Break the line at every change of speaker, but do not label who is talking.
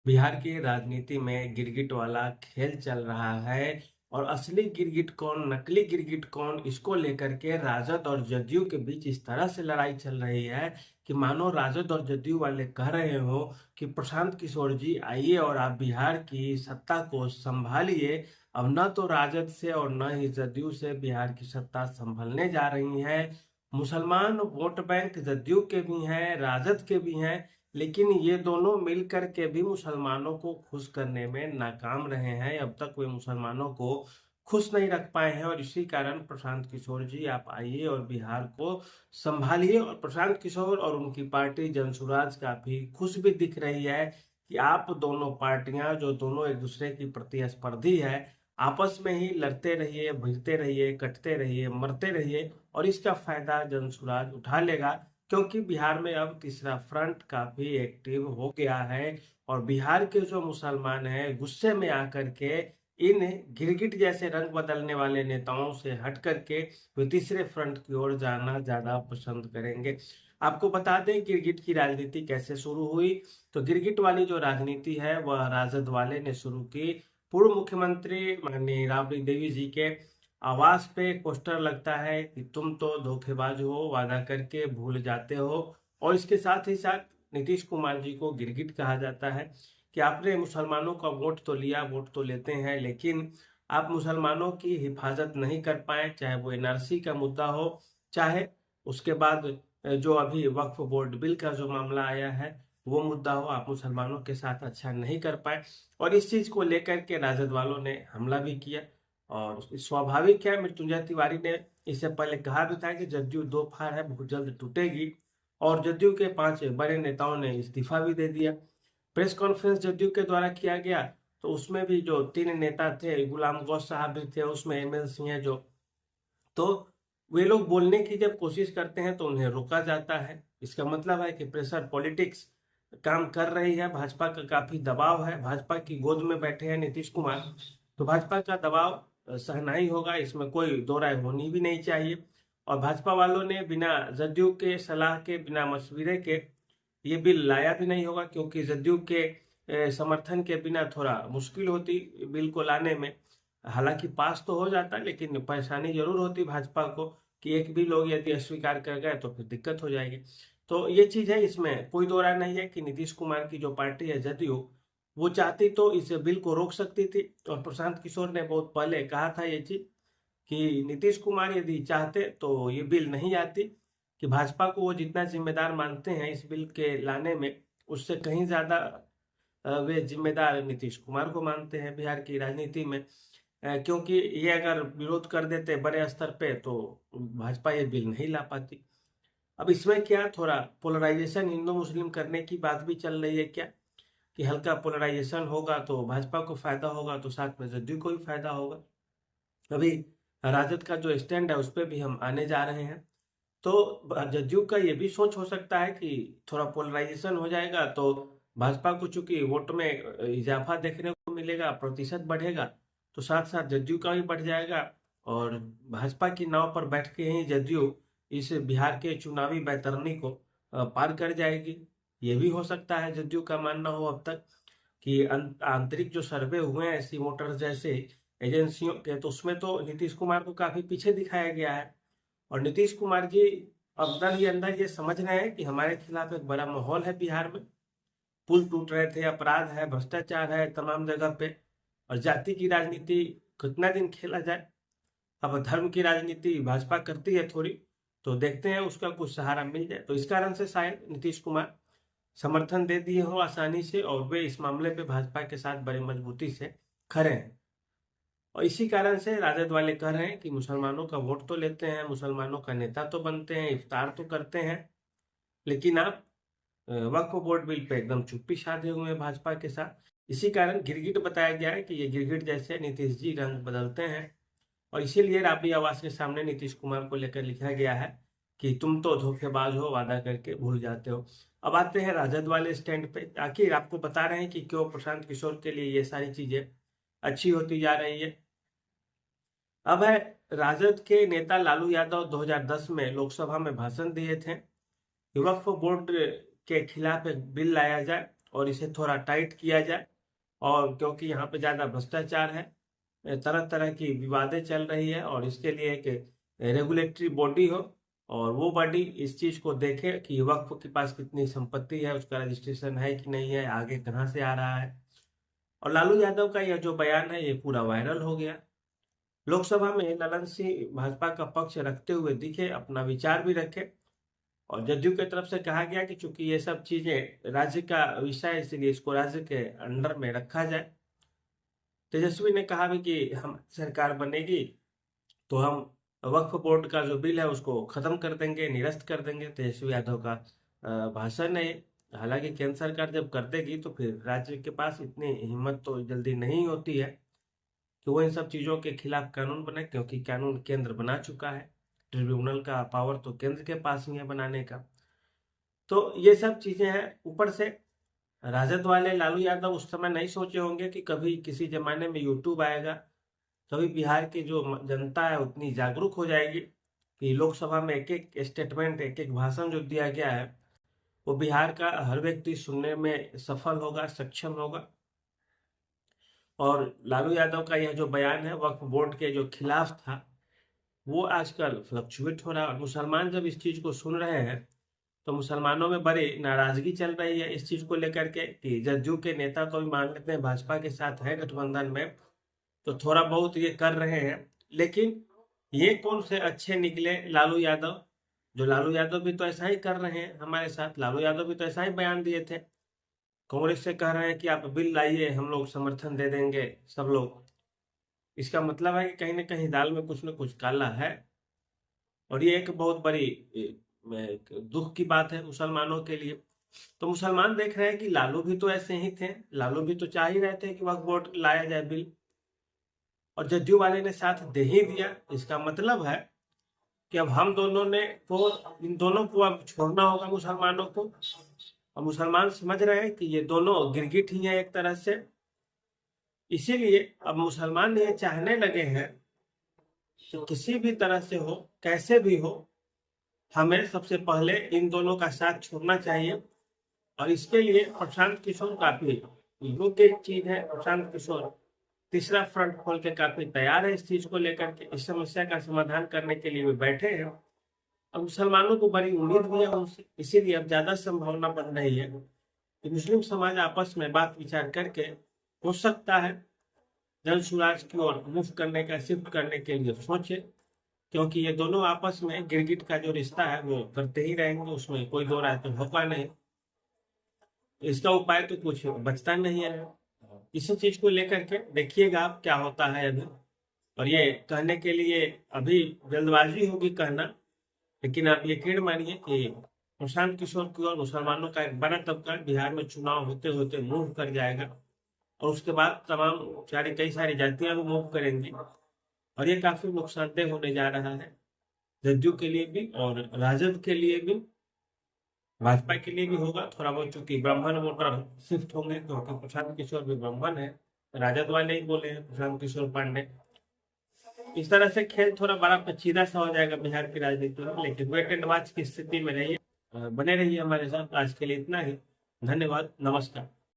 बिहार की राजनीति में गिरगिट वाला खेल चल रहा है और असली गिरगिट कौन नकली गिरगिट कौन इसको लेकर के राजद और जदयू के बीच इस तरह से लड़ाई चल रही है कि मानो राजद और जदयू वाले कह रहे हो कि प्रशांत किशोर जी आइए और आप बिहार की सत्ता को संभालिए। अब न तो राजद से और न ही जदयू से बिहार की सत्ता संभलने जा रही है। मुसलमान वोट बैंक जदयू के भी हैं, राजद के भी हैं, लेकिन ये दोनों मिलकर के भी मुसलमानों को खुश करने में नाकाम रहे हैं। अब तक वे मुसलमानों को खुश नहीं रख पाए हैं और इसी कारण प्रशांत किशोर जी आप आइए और बिहार को संभालिए। और प्रशांत किशोर और उनकी पार्टी जनसुराज काफी खुश भी दिख रही है कि आप दोनों पार्टियां जो दोनों एक दूसरे की प्रतिस्पर्धी है, आपस में ही लड़ते रहिए, भिड़ते रहिए, कटते रहिए, मरते रहिए और इसका फायदा जनसुराज उठा लेगा। क्योंकि बिहार में अब तीसरा फ्रंट काफी एक्टिव हो गया है और बिहार के जो मुसलमान हैं गुस्से में आकर के इन गिरगिट जैसे रंग बदलने वाले नेताओं से हट करके वे तीसरे फ्रंट की ओर जाना ज्यादा पसंद करेंगे। आपको बता दें गिरगिट की राजनीति कैसे शुरू हुई। तो गिरगिट वाली जो राजनीति है वह राजद वाले ने शुरू की। पूर्व मुख्यमंत्री माननीय राबड़ी देवी जी के आवास पे एक पोस्टर लगता है कि तुम तो धोखेबाज हो, वादा करके भूल जाते हो। और इसके साथ ही साथ नीतीश कुमार जी को गिरगिट कहा जाता है कि आपने मुसलमानों का वोट तो लिया, वोट तो लेते हैं, लेकिन आप मुसलमानों की हिफाजत नहीं कर पाए, चाहे वो एनआरसी का मुद्दा हो, चाहे उसके बाद जो अभी वक्फ बोर्ड बिल का जो मामला आया है वो मुद्दा हो, आप मुसलमानों के साथ अच्छा नहीं कर पाए। और इस चीज को लेकर के राजद वालों ने हमला भी किया। और स्वाभाविक है, मृत्युंजय तिवारी ने इससे पहले कहा भी था कि जदयू दो फाड़ है, बहुत जल्द टूटेगी। और जदयू के 5 बड़े नेताओं ने इस्तीफा भी दे दिया। प्रेस कॉन्फ्रेंस जदयू के द्वारा किया गया तो उसमें भी जो 3 नेता थे, गुलाम गौस साहब भी थे उसमें, एमएल सिंह है जो, तो वे लोग बोलने की जब कोशिश करते हैं तो उन्हें रोका जाता है। इसका मतलब है कि प्रेशर पॉलिटिक्स काम कर रही है, भाजपा का काफी दबाव है, भाजपा की गोद में बैठे हैं नीतीश कुमार, तो भाजपा का दबाव सहना ही होगा, इसमें कोई दो राय होनी भी नहीं चाहिए। और भाजपा वालों ने बिना जदयू के सलाह के, बिना मशविरे के ये बिल लाया भी नहीं होगा, क्योंकि जदयू के समर्थन के बिना थोड़ा मुश्किल होती बिल को लाने में। हालांकि पास तो हो जाता, लेकिन परेशानी जरूर होती भाजपा को कि एक भी लोग यदि अस्वीकार कर गए तो फिर दिक्कत हो जाएगी। तो ये चीज है, इसमें कोई दो राय नहीं है कि नीतीश कुमार की जो पार्टी है जदयू, वो चाहती तो इस बिल को रोक सकती थी। और प्रशांत किशोर ने बहुत पहले कहा था ये चीज कि नीतीश कुमार यदि चाहते तो ये बिल नहीं आती, कि भाजपा को वो जितना जिम्मेदार मानते हैं इस बिल के लाने में, उससे कहीं ज्यादा वे जिम्मेदार नीतीश कुमार को मानते हैं बिहार की राजनीति में। क्योंकि ये अगर विरोध कर देते बड़े स्तर पे तो भाजपा ये बिल नहीं ला पाती। अब इसमें क्या थोड़ा पोलराइजेशन हिंदू मुस्लिम करने की बात भी चल रही है क्या, कि हल्का पोलराइजेशन होगा तो भाजपा को फायदा होगा तो साथ में जदयू को भी फायदा होगा। अभी राजद का जो स्टैंड है उस पर भी हम आने जा रहे हैं। तो जदयू का ये भी सोच हो सकता है कि थोड़ा पोलराइजेशन हो जाएगा तो भाजपा को चूंकि वोट में इजाफा देखने को मिलेगा, प्रतिशत बढ़ेगा, तो साथ साथ जदयू का भी बढ़ जाएगा। और भाजपा की नाव पर बैठ के ही जदयू इस बिहार के चुनावी बैतरणी को पार कर जाएगी। ये भी हो सकता है, जदयू का मानना हो अब तक कि आंतरिक जो सर्वे हुए हैं सी वोटर्स जैसे एजेंसियों के, तो उसमें तो नीतीश कुमार को काफी पीछे दिखाया गया है। और नीतीश कुमार जी अंदर ही अंदर ये समझ रहे हैं कि हमारे खिलाफ एक बड़ा माहौल है बिहार में, पुल टूट रहे थे, अपराध है, भ्रष्टाचार है तमाम जगह पे, और जाति की राजनीति कितना दिन खेला जाए। अब धर्म की राजनीति भाजपा करती है थोड़ी, तो देखते हैं उसका कुछ सहारा मिल जाए। तो इस कारण से शायद नीतीश कुमार समर्थन दे दिए हो आसानी से और वे इस मामले पे भाजपा के साथ बड़ी मजबूती से खड़े हैं। और इसी कारण से राजद वाले कह रहे हैं कि मुसलमानों का वोट तो लेते हैं, मुसलमानों का नेता तो बनते हैं, इफ्तार तो करते हैं, लेकिन आप वक्फ बोर्ड बिल पे एकदम चुप्पी साधे हुए हैं भाजपा के साथ। इसी कारण गिरगिट बताया गया है कि ये गिरगिट जैसे नीतीश जी रंग बदलते हैं। और इसीलिए राबड़ी आवास के सामने नीतीश कुमार को लेकर लिखा गया है कि तुम तो धोखेबाज हो, वादा करके भूल जाते हो। अब आते हैं राजद वाले स्टैंड पे। आखिर आपको बता रहे हैं कि क्यों प्रशांत किशोर के लिए ये सारी चीजें अच्छी होती जा रही है। अब है, राजद के नेता लालू यादव 2010 में लोकसभा में भाषण दिए थे कि वक्फ बोर्ड के खिलाफ एक बिल लाया जाए और इसे थोड़ा टाइट किया जाए। और क्योंकि यहाँ पे ज़्यादा भ्रष्टाचार है, तरह तरह की विवादें चल रही है, और इसके लिए एक रेगुलेटरी बॉडी हो, और वो बॉडी इस चीज़ को देखे कि वक्फ के पास कितनी संपत्ति है, उसका रजिस्ट्रेशन है कि नहीं है, आगे कहाँ से आ रहा है। और लालू यादव का यह जो बयान है ये पूरा वायरल हो गया। लोकसभा में ललन सिंह भाजपा का पक्ष रखते हुए दिखे, अपना विचार भी रखे, और जदयू की तरफ से कहा गया कि चूंकि ये सब चीजें राज्य का विषय है, इसलिए इसको राज्य के अंडर में रखा जाए। तेजस्वी ने कहा भी कि हम सरकार बनेगी तो हम वक्फ बोर्ड का जो बिल है उसको खत्म कर देंगे, निरस्त कर देंगे। तेजस्वी यादव का भाषण है। हालांकि केंद्र सरकार जब कर देगी तो फिर राज्य के पास इतनी हिम्मत तो जल्दी नहीं होती है कि वो इन सब चीजों के खिलाफ कानून बने, क्योंकि कानून केंद्र बना चुका है। ट्रिब्यूनल का पावर तो केंद्र के पास ही है बनाने का। तो ये सब चीजें हैं। ऊपर से राजद वाले लालू यादव उस समय नहीं सोचे होंगे कि कभी किसी जमाने में यूट्यूब आएगा, तभी बिहार की जो जनता है उतनी जागरूक हो जाएगी कि लोकसभा में एक एक स्टेटमेंट, एक एक भाषण जो दिया गया है वो बिहार का हर व्यक्ति सुनने में सफल होगा, सक्षम होगा। और लालू यादव का यह जो बयान है वक्फ बोर्ड के जो खिलाफ था, वो आजकल फ्लक्चुएट हो रहा है। और मुसलमान जब इस चीज को सुन रहे हैं तो मुसलमानों में बड़ी नाराजगी चल रही है इस चीज को लेकर के कि जदयू के नेता तो भी मान लेते हैं भाजपा के साथ है गठबंधन में, तो थोड़ा बहुत ये कर रहे हैं। लेकिन ये कौन से अच्छे निकले लालू यादव? जो लालू यादव भी तो ऐसा ही कर रहे हैं हमारे साथ। लालू यादव भी तो ऐसा ही बयान दिए थे, कांग्रेस से कह रहे हैं कि आप बिल लाइए, हम लोग समर्थन दे देंगे सब लोग। इसका मतलब है कि कहीं ना कहीं दाल में कुछ न कुछ काला है। और ये एक बहुत बड़ी दुख की बात है मुसलमानों के लिए। तो मुसलमान देख रहे हैं कि लालू भी तो ऐसे ही थे, लालू भी तो चाह ही रहे थे कि वक्फ बोर्ड लाया जाए बिल, और जदयू वाले ने साथ दे ही दिया। इसका मतलब है कि अब हम दोनों ने को इन दोनों को अब छोड़ना होगा मुसलमानों को। और मुसलमान समझ रहे हैं कि ये दोनों गिरगिट ही हैं एक तरह से। इसीलिए अब मुसलमान ये चाहने लगे हैं कि किसी भी तरह से हो, कैसे भी हो, हमें सबसे पहले इन दोनों का साथ छोड़ना चाहिए। और इसके लिए प्रशांत किशोर काफी योग्य चीज है। प्रशांत किशोर तीसरा फ्रंट खोल के काफी तैयार है इस चीज को लेकर के, इस समस्या का समाधान करने के लिए वे बैठे हैं। अब मुसलमानों को बड़ी उम्मीद भी है उनसे, इसीलिए अब ज्यादा संभावना बन रही है कि मुस्लिम समाज आपस में बात विचार करके हो सकता है जन सुराज की ओर मूव करने का, शिफ्ट करने के लिए सोचे। क्योंकि ये दोनों आपस में गिरगिट का जो रिश्ता है वो करते ही रहेंगे, उसमें कोई दो राय तो होगा नहीं। इसका उपाय तो कुछ बचता नहीं है। इसी चीज को लेकर के देखिएगा आप क्या होता है अभी। और ये कहने के लिए अभी जल्दबाजी होगी कहना, लेकिन आप यकीन मानिए कि प्रशांत किशोर की और मुसलमानों का एक बड़ा तबका बिहार में चुनाव होते होते मूव कर जाएगा। और उसके बाद तमाम कई सारी जातियां भी मूव करेंगी, और ये काफी नुकसानदेह होने जा रहा है जदयू के लिए भी और राजद के लिए भी। भाजपा के लिए भी होगा थोड़ा बहुत, चूंकि ब्राह्मण वोटर शिफ्ट होंगे, क्योंकि प्रशांत किशोर भी ब्राह्मण है। राजद वाले ही बोले हैं प्रशांत किशोर पांडे। इस तरह से खेल थोड़ा बड़ा पेचीदा सा हो जाएगा बिहार की राजनीति में। लेकिन वेट एंड वॉच की स्थिति में रहिए, बने रहिए हमारे साथ। आज के लिए इतना ही। धन्यवाद, नमस्कार।